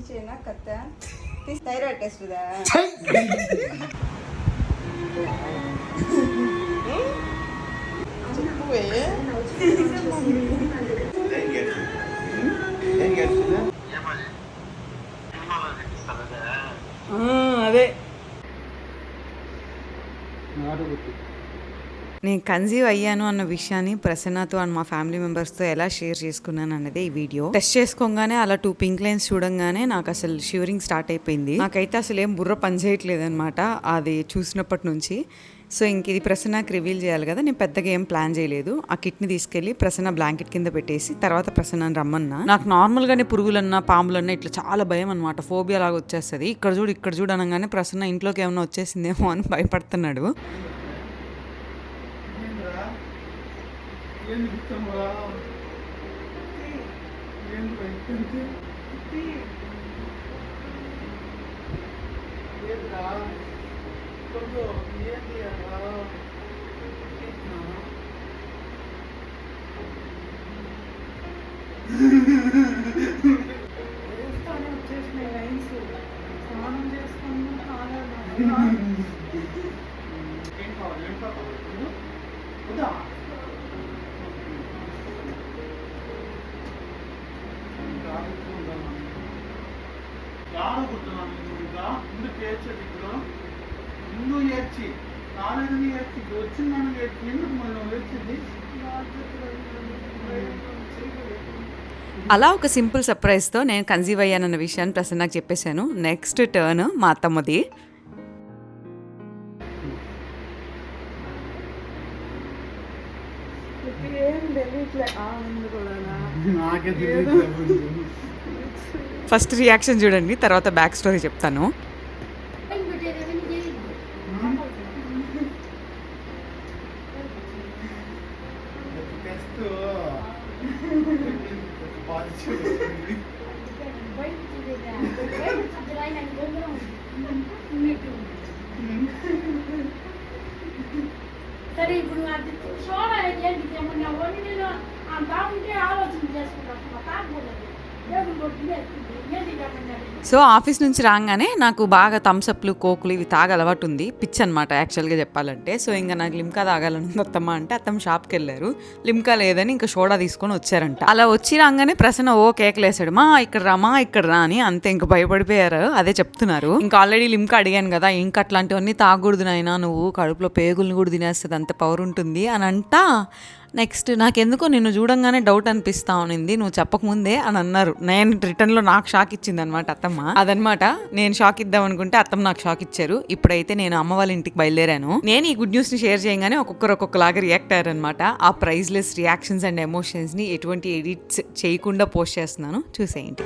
చేయనా కత్త thyroid test దా అదే నేను కన్సీవ్ అయ్యాను అన్న విషయాన్ని ప్రసన్నతో అండ్ మా ఫ్యామిలీ మెంబర్స్తో ఎలా షేర్ చేసుకున్నాను అన్నదే ఈ వీడియో. టెస్ట్ చేసుకోగానే అలా 2 పింక్ లైన్స్ చూడంగానే నాకు అసలు షివరింగ్ స్టార్ట్ అయిపోయింది. నాకైతే అసలు ఏం బుర్ర పనిచేయట్లేదు అనమాట అది చూసినప్పటి నుంచి. సో ఇంక ఇది ప్రసన్నకి రివీల్ చేయాలి కదా, నేను పెద్దగా ఏం ప్లాన్ చేయలేదు. ఆ కిట్ని తీసుకెళ్లి ప్రసన్న బ్లాంకెట్ కింద పెట్టేసి తర్వాత ప్రసన్నని రమ్మన్నా. నాకు నార్మల్గానే పురుగులన్నా పాములన్నా ఇట్లా చాలా భయం అనమాట, ఫోబియా లాగా వచ్చేస్తుంది. ఇక్కడ చూడు అనగానే ప్రసన్న ఇంట్లోకి ఏమైనా వచ్చేసిందేమో అని భయపడుతున్నాడు. అలా ఒక సింపుల్ సర్ప్రైజ్తో నేను కన్సీవ్ అయ్యానన్న విషయాన్ని ప్రసన్నకు చెప్పేశాను. నెక్స్ట్ టర్న్ మా అత్తమ్మది. ఫస్ట్ రియాక్షన్ చూడండి, తర్వాత బ్యాక్ స్టోరీ చెప్తాను. సరే ఇప్పుడు అది సోడా ఏంటి ఏమన్నా వండి నేను బాగుంటే ఆలోచన చేసుకుంటాను తాగకూడదు. సో ఆఫీస్ నుంచి రాగానే నాకు బాగా థమ్స్అప్లు కోకులు ఇవి తాగ అలవాటు ఉంది, పిచ్ అనమాట యాక్చువల్గా చెప్పాలంటే. సో ఇంకా నాకు లిమ్కా తాగాలని అత్తమ్మ అంటే అత్తమ్మ షాప్కి వెళ్ళారు. లిమ్కా లేదని ఇంకా సోడా తీసుకొని వచ్చారంట. అలా వచ్చి రాగానే ప్రసన్న ఓ కేకలేసాడు, మా ఇక్కడ రా అని. అంతే ఇంకా భయపడిపోయారు. అదే చెప్తున్నారు. ఇంకా ఆల్రెడీ లిమ్కా అడిగాను కదా, ఇంకా అట్లాంటివన్నీ తాగకూడదు నాయనా, నువ్వు కడుపులో పేగుల్ని కూడా తినేస్తుంది, అంత పవర్ ఉంటుంది అని అంట. నెక్స్ట్ నాకెందుకో నిన్ను చూడంగానే డౌట్ అనిపిస్తా ఉన్నింది, నువ్వు చెప్పకముందే అని అన్నారు. నేను రిటర్న్లో నాకు షాక్ ఇచ్చింది అనమాట అత్తమ్మ. అదనమాట నేను షాక్ ఇద్దాం అనుకుంటే అత్తమ్మ నాకు షాక్ ఇచ్చారు. ఇప్పుడైతే నేను అమ్మ వాళ్ళ ఇంటికి బయలుదేరాను. నేను ఈ గుడ్ న్యూస్ని షేర్ చేయగానే ఒక్కొక్కలాగా రియాక్ట్ అయ్యారనమాట. ఆ ప్రైజ్లెస్ రియాక్షన్స్ అండ్ ఎమోషన్స్ని ఎటువంటి ఎడిట్స్ చేయకుండా పోస్ట్ చేస్తున్నాను, చూసేయండి.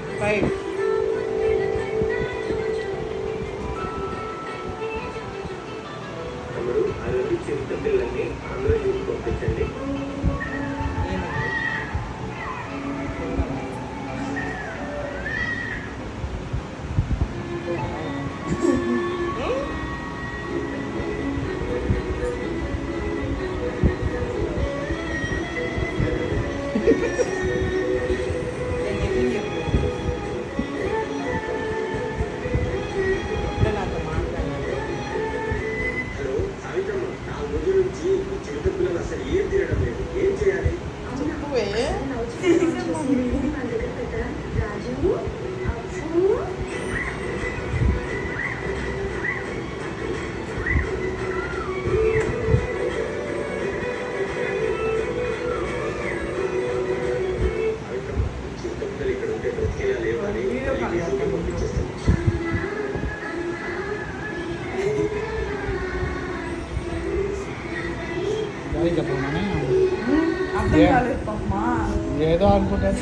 ఏదో అనుకుంటాను.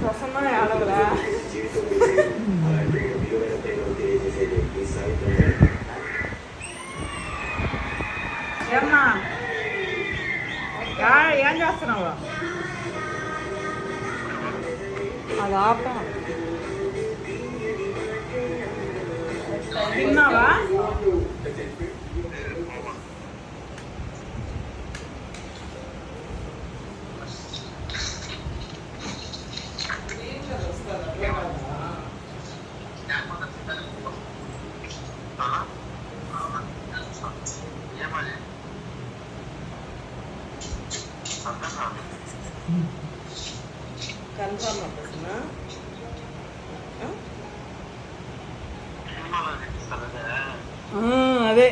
ప్రసన్న ఆడవలా చేస్తున్నావా? అది ఆపా. తిన్నావా? కన్ఫర్మ్ అవ్వదునా? అదే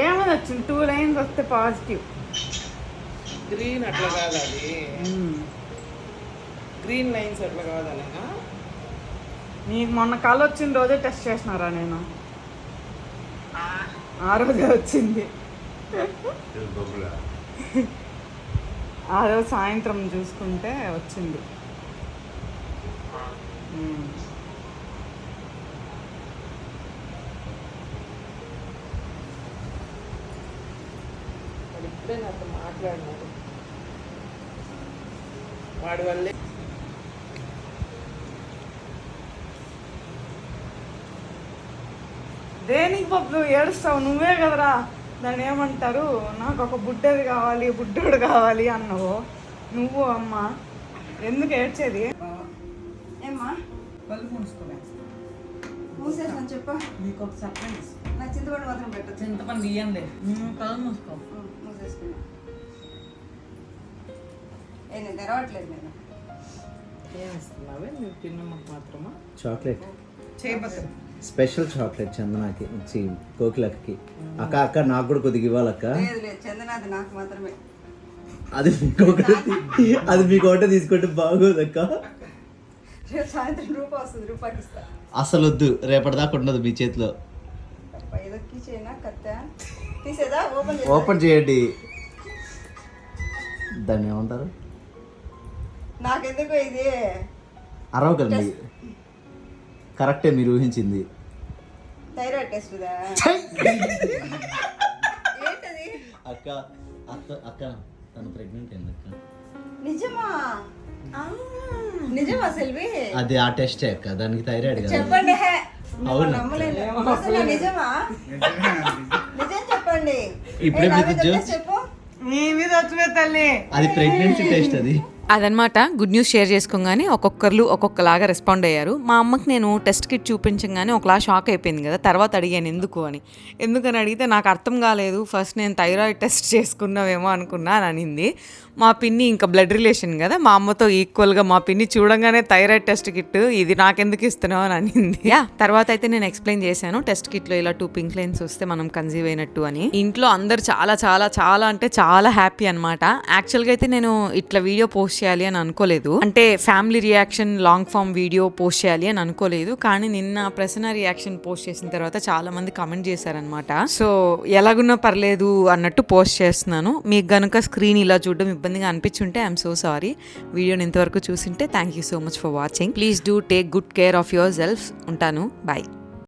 ఏమని వచ్చింది 2 లైన్స్ వస్తే పాజిటివ్. గ్రీన్ అట్లా కాదు, అది గ్రీన్ లైన్స్ అట్లా కాదనే. నీకు మొన్న కళ్ళు వచ్చిన రోజే టెస్ట్ చేసినారా? నేను ఆ రోజే వచ్చింది. ఆ రోజు సాయంత్రం చూసుకుంటే వచ్చింది. వాడు ఇప్పుడే నాతో మాట్లాడినాడు. వాడి వల్లే దేనికి పప్పు ఏడుస్తావు? నువ్వే కదరా దాన్ని ఏమంటారు, నాకు ఒక బుడ్డది కావాలి, బుడ్డోడు కావాలి అన్నావు నువ్వు. అమ్మ ఎందుకు ఏడ్చేది? ఏమ్మా కళ్ళు మూసుకోలే. మూసేసాను చెప్పు. నీకు ఒక సర్ప్రైజ్. నాకు చింతపండు మాత్రం పెట్టచ్చు. చింతపండు ఇయ్యండి. కళ్ళు మూసుకో. మూసేసుకున్నా. నేను తెరవట్లేదు. నేను ఏమిస్తున్నావే నువ్వు పిన్నమ్మకు మాత్రమా? చాక్లెట్ చేయబోతుంది. స్పెషల్ చాక్లెట్ చందనాకి ఇచ్చి కోకిలకి. అక్క అక్క నాకు కూడా కొద్దిగా ఇవ్వాలక్క. లేదు లేదు, చందనాది నాకు మాత్రమే. అది మీకు ఒకటే తీసుకుంటే బాగోదక్క. రేపు సాయంత్రం రూపాయి వస్తుంది, రూపాయికి ఇస్తా. అసలు వద్దు, రేపటిదాకా ఉండదు మీ చేతిలో. ఏదో కీచేనా కత్త తీసేదా? ఓపెన్ చేయండి. దాన్ని ఏమంటారు? నాకెందుకు ఇది అరవకండి. కరెక్టే మీరు ఊహించింది. థైరాయిడ్ టెస్ట్ ఏంటది? అక్క అక్క అక్క తను ప్రెగ్నెంట్ అయింది అక్క. నిజమా? నిజమా సెల్వి? అది ఆ టెస్టే అక్క, దానికి థైరాయిడ్ కదా. చెప్పండి. అవును. నమ్మలేదు అసలు. నిజమా? నిజం చెప్పండి. ఇప్పుడే నా మీకు మీద జో- ఒట్టేసి చెప్పు. నీ మీద వచ్చిన తల్లి. అది ప్రెగ్నెన్సీ టెస్ట్ అది. అదనమాట గుడ్ న్యూస్ షేర్ చేసుకోగానే ఒక్కొక్కరు ఒక్కొక్కలాగా రెస్పాండ్ అయ్యారు. మా అమ్మకి నేను టెస్ట్ కిట్ చూపించగానే ఒకలా షాక్ అయిపోయింది కదా. తర్వాత అడిగాను ఎందుకని అడిగితే నాకు అర్థం కాలేదు. ఫస్ట్ నేను థైరాయిడ్ టెస్ట్ చేసుకున్నావేమో అనుకున్నా అని అనింది. మా పిన్ని ఇంకా బ్లడ్ రిలేషన్ కదా, మా అమ్మతో ఈక్వల్గా మా పిన్ని చూడంగానే థైరాయిడ్ టెస్ట్ కిట్ ఇది నాకెందుకు ఇస్తున్నావు అని అనింది. తర్వాత అయితే నేను ఎక్స్ప్లెయిన్ చేశాను టెస్ట్ కిట్లో ఇలా 2 పింక్ లైన్స్ వస్తే మనం కన్సీవ్ అయినట్టు అని. ఇంట్లో అందరు చాలా చాలా చాలా అంటే చాలా హ్యాపీ అనమాట. యాక్చువల్గా అయితే నేను ఇట్లా వీడియో పోస్ట్ చేయాలి అని అనుకోలేదు. అంటే family reaction long form video post చేయాలి అని అనుకోలేదు. కానీ నిన్న ప్రసన్న రియాక్షన్ పోస్ట్ చేసిన తర్వాత చాలా మంది కమెంట్ చేశారనమాట. సో ఎలాగున్నా పర్లేదు అన్నట్టు పోస్ట్ చేస్తున్నాను. మీకు గనుక స్క్రీన్ ఇలా చూడడం ఇబ్బందిగా అనిపించుంటే ఐఎమ్ సో సారీ. వీడియోని ఇంతవరకు చూసింటే thank you so much for watching. Please do take good care of yourself. ఉంటాను. బాయ్.